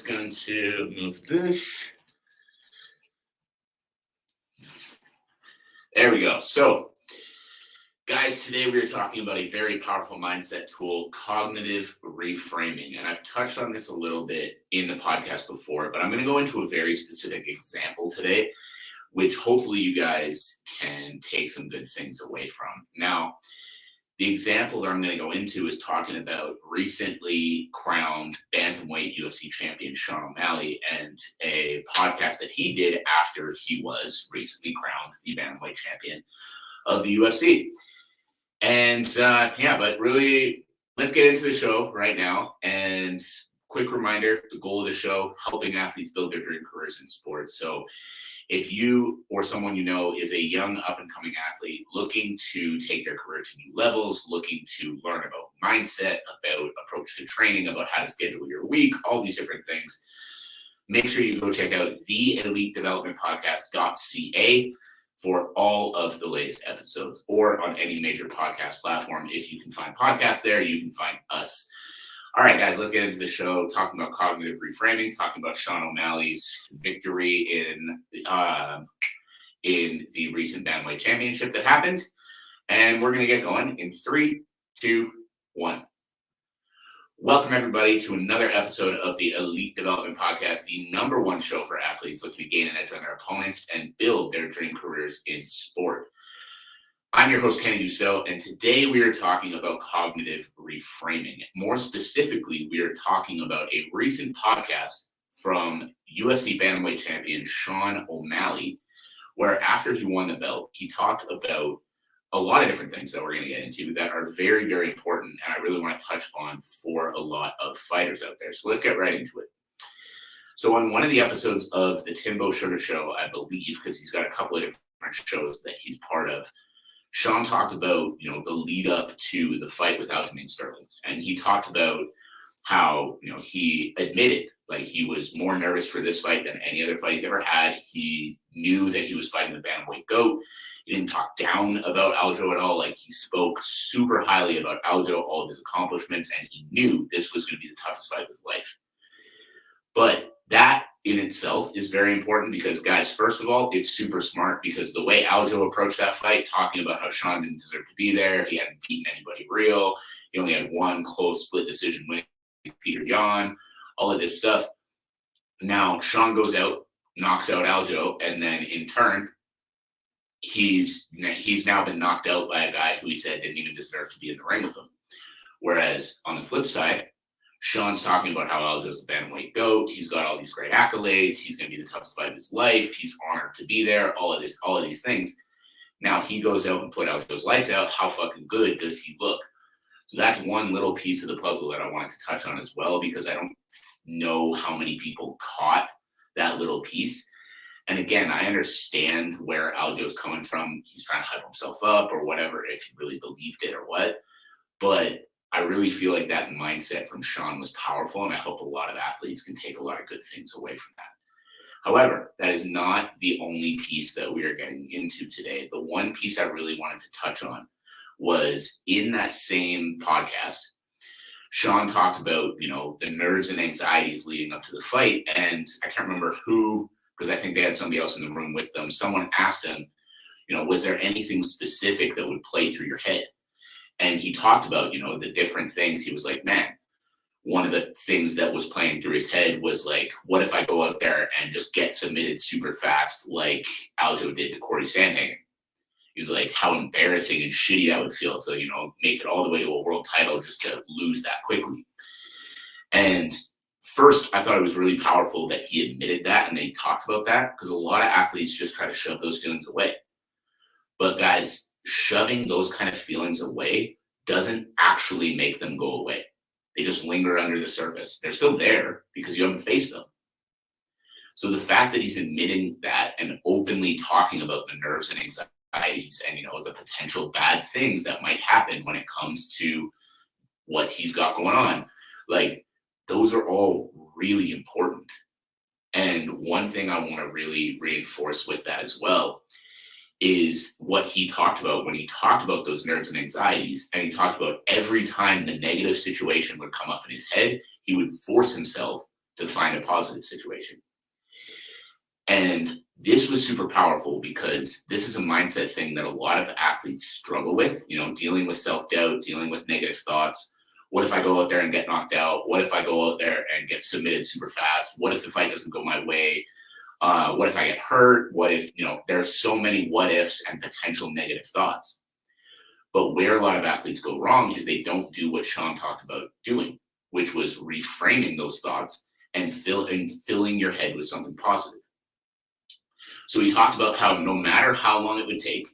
just going to move this. There we go. So, guys, today we are talking about a very powerful mindset tool, cognitive reframing. And I've touched on this a little bit in the podcast before, but I'm going to go into a very specific example today, which hopefully you guys can take some good things away from. Now, the example that I'm going to go into is talking about recently crowned bantamweight UFC champion Sean O'Malley and a podcast that he did after he was recently crowned the bantamweight champion of the UFC. And but really, let's get into the show right now. And quick reminder, the goal of the show, helping athletes build their dream careers in sports. So if you or someone you know is a young up-and-coming athlete looking to take their career to new levels, looking to learn about mindset, about approach to training, about how to schedule your week, all these different things, make sure you go check out theelitedevelopmentpodcast.ca for all of the latest episodes, or on any major podcast platform. If you can find podcasts there, you can find us. All right, guys, let's get into the show, talking about cognitive reframing, talking about Sean O'Malley's victory in the recent bantamweight championship that happened. And we're going to get going in 3, 2, 1. Welcome, everybody, to another episode of the Elite Development Podcast, the #1 show for athletes looking to gain an edge on their opponents and build their dream careers in sport. I'm your host, Kenny Dusseault, and today we are talking about cognitive reframing. More specifically, we are talking about a recent podcast from UFC bantamweight champion Sean O'Malley, where after he won the belt, he talked about a lot of different things that we're going to get into that are very, very important, and I really want to touch on for a lot of fighters out there. So let's get right into it. So on one of the episodes of the Timbo Sugar Show, I believe, because he's got a couple of different shows that he's part of, Sean talked about, the lead up to the fight with Aljamain Sterling. And he talked about how, he admitted like he was more nervous for this fight than any other fight he's ever had. He knew that he was fighting the bantamweight GOAT. He didn't talk down about Aljo at all. Like, he spoke super highly about Aljo, all of his accomplishments, and he knew this was going to be the toughest fight of his life. But that in itself is very important because, guys, first of all, it's super smart because the way Aljo approached that fight, talking about how Sean didn't deserve to be there, he hadn't beaten anybody real, he only had one close split decision win with Peter Yan, all of this stuff. Now, Sean goes out, knocks out Aljo, and then in turn, he's now been knocked out by a guy who he said didn't even deserve to be in the ring with him. Whereas on the flip side, Sean's talking about how Aljo's the bantamweight GOAT. He's got all these great accolades. He's going to be the toughest fight of his life. He's honored to be there. All of these things. Now he goes out and put Aljo's lights out. How fucking good does he look? So that's one little piece of the puzzle that I wanted to touch on as well, because I don't know how many people caught that little piece. And again, I understand where Aljo's coming from. He's trying to hype himself up or whatever, if he really believed it or what. But I really feel like that mindset from Sean was powerful, and I hope a lot of athletes can take a lot of good things away from that. However, that is not the only piece that we are getting into today. The one piece I really wanted to touch on was in that same podcast, Sean talked about, the nerves and anxieties leading up to the fight. And I can't remember who, because I think they had somebody else in the room with them. Someone asked him, was there anything specific that would play through your head? And he talked about, the different things. He was like, man, one of the things that was playing through his head was like, what if I go out there and just get submitted super fast like Aljo did to Corey Sandhagen? He was like, how embarrassing and shitty that would feel to, make it all the way to a world title just to lose that quickly. And first, I thought it was really powerful that he admitted that and they talked about that, because a lot of athletes just try to shove those feelings away. But guys, shoving those kind of feelings away doesn't actually make them go away. They just linger under the surface. They're still there because you haven't faced them. So the fact that he's admitting that and openly talking about the nerves and anxieties and, the potential bad things that might happen when it comes to what he's got going on, like, those are all really important. And one thing I want to really reinforce with that as well is what he talked about when he talked about those nerves and anxieties. And he talked about every time the negative situation would come up in his head, he would force himself to find a positive situation. And this was super powerful because this is a mindset thing that a lot of athletes struggle with, dealing with self-doubt, dealing with negative thoughts. What if I go out there and get knocked out? What if I go out there and get submitted super fast? What if the fight doesn't go my way? What if I get hurt? What if, there are so many what ifs and potential negative thoughts. But where a lot of athletes go wrong is they don't do what Sean talked about doing, which was reframing those thoughts and filling your head with something positive. So we talked about how no matter how long it would take,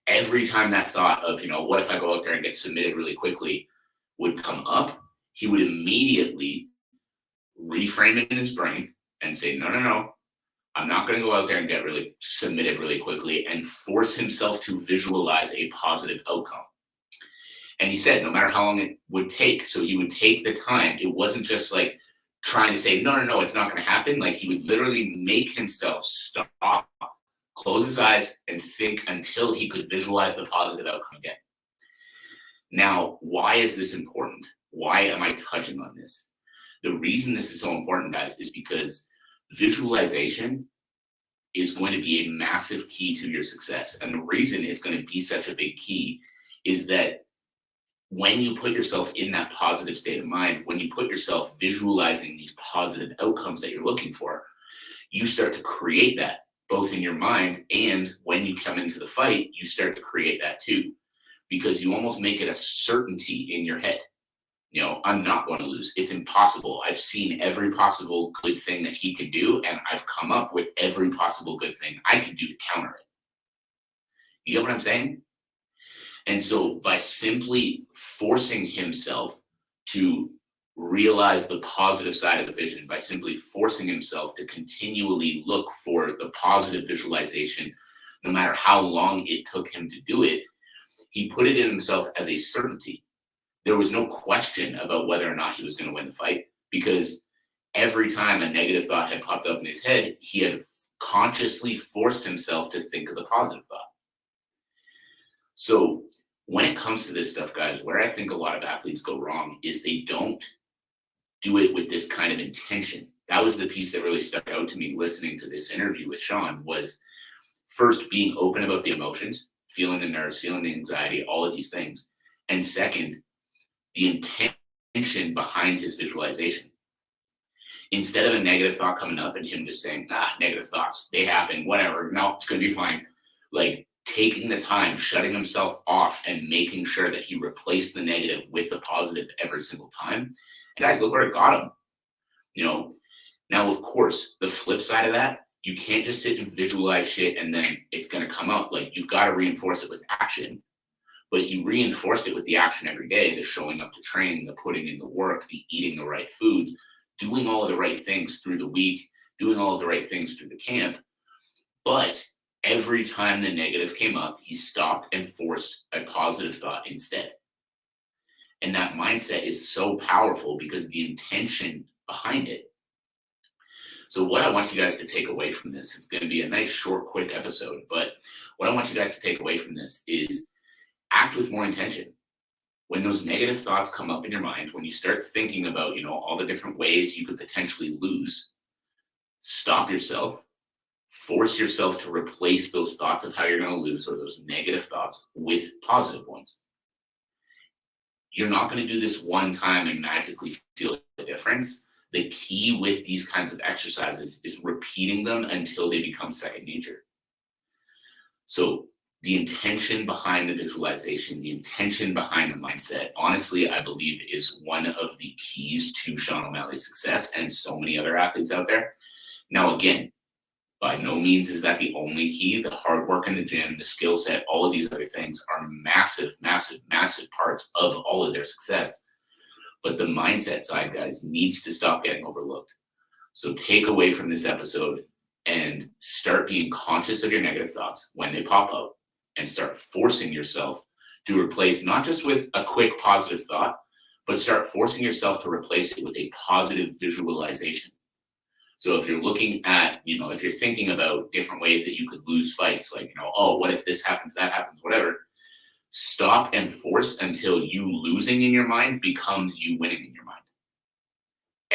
every time that thought of, what if I go out there and get submitted really quickly would come up, he would immediately reframe it in his brain and say, no, I'm not going to go out there and get really submitted really quickly, and force himself to visualize a positive outcome. And he said, no matter how long it would take, so he would take the time. It wasn't just like trying to say, no, it's not going to happen. Like, he would literally make himself stop, close his eyes, and think until he could visualize the positive outcome again. Now, why is this important? Why am I touching on this? The reason this is so important, guys, is because visualization is going to be a massive key to your success. And the reason it's going to be such a big key is that when you put yourself in that positive state of mind, when you put yourself visualizing these positive outcomes that you're looking for, you start to create that both in your mind, and when you come into the fight, you start to create that too, because you almost make it a certainty in your head. I'm not going to lose. It's impossible. I've seen every possible good thing that he can do, and I've come up with every possible good thing I can do to counter it. You get what I'm saying? And so by simply forcing himself to realize the positive side of the vision, by simply forcing himself to continually look for the positive visualization, no matter how long it took him to do it, he put it in himself as a certainty. There was no question about whether or not he was going to win the fight, because every time a negative thought had popped up in his head, he had consciously forced himself to think of the positive thought. So when it comes to this stuff, guys, where I think a lot of athletes go wrong is they don't do it with this kind of intention. That was the piece that really stuck out to me listening to this interview with Sean, was first being open about the emotions, feeling the nerves, feeling the anxiety, all of these things. And second, the intention behind his visualization. Instead of a negative thought coming up and him just saying, negative thoughts, they happen, whatever, no, it's going to be fine. Like, taking the time, shutting himself off, and making sure that he replaced the negative with the positive every single time. And guys, look where it got him. Now, of course, the flip side of that, you can't just sit and visualize shit and then it's going to come out. Like, you've got to reinforce it with action. But he reinforced it with the action every day, the showing up to training, the putting in the work, the eating the right foods, doing all of the right things through the week, doing all of the right things through the camp. But every time the negative came up, he stopped and forced a positive thought instead. And that mindset is so powerful because the intention behind it. So what I want you guys to take away from this, it's going to be a nice, short, quick episode, but what I want you guys to take away from this is act with more intention. When those negative thoughts come up in your mind, when you start thinking about, all the different ways you could potentially lose, stop yourself, force yourself to replace those thoughts of how you're going to lose, or those negative thoughts, with positive ones. You're not going to do this one time and magically feel the difference. The key with these kinds of exercises is repeating them until they become second nature. So the intention behind the visualization, the intention behind the mindset, honestly, I believe is one of the keys to Sean O'Malley's success and so many other athletes out there. Now, again, by no means is that the only key. The hard work in the gym, the skill set, all of these other things are massive, massive, massive parts of all of their success. But the mindset side, guys, needs to stop getting overlooked. So take away from this episode and start being conscious of your negative thoughts when they pop up, and start forcing yourself to replace, not just with a quick positive thought, but start forcing yourself to replace it with a positive visualization. So if you're looking at, if you're thinking about different ways that you could lose fights, like, what if this happens, that happens, whatever, stop and force until you losing in your mind becomes you winning in your mind.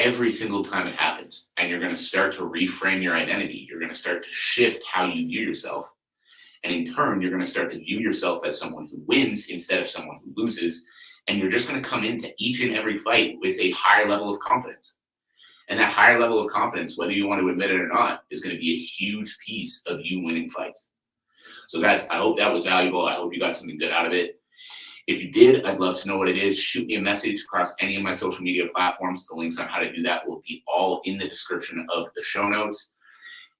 every single time it happens. And you're going to start to reframe your identity. You're going to start to shift how you view yourself. And in turn, you're going to start to view yourself as someone who wins instead of someone who loses. And you're just going to come into each and every fight with a higher level of confidence. And that higher level of confidence, whether you want to admit it or not, is going to be a huge piece of you winning fights. So guys, I hope that was valuable. I hope you got something good out of it. If you did, I'd love to know what it is. Shoot me a message across any of my social media platforms. The links on how to do that will be all in the description of the show notes.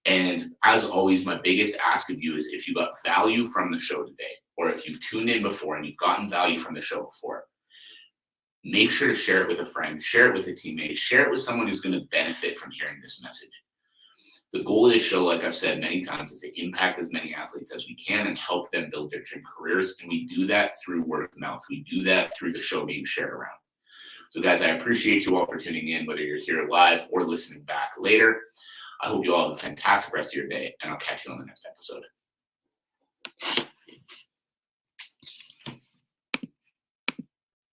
And as always, my biggest ask of you is if you got value from the show today, or if you've tuned in before and you've gotten value from the show before, make sure to share it with a friend, share it with a teammate, share it with someone who's going to benefit from hearing this message. The goal of this show, like I've said many times, is to impact as many athletes as we can and help them build their dream careers. And we do that through word of mouth. We do that through the show being shared around. So guys, I appreciate you all for tuning in, whether you're here live or listening back later. I hope you all have a fantastic rest of your day, and I'll catch you on the next episode.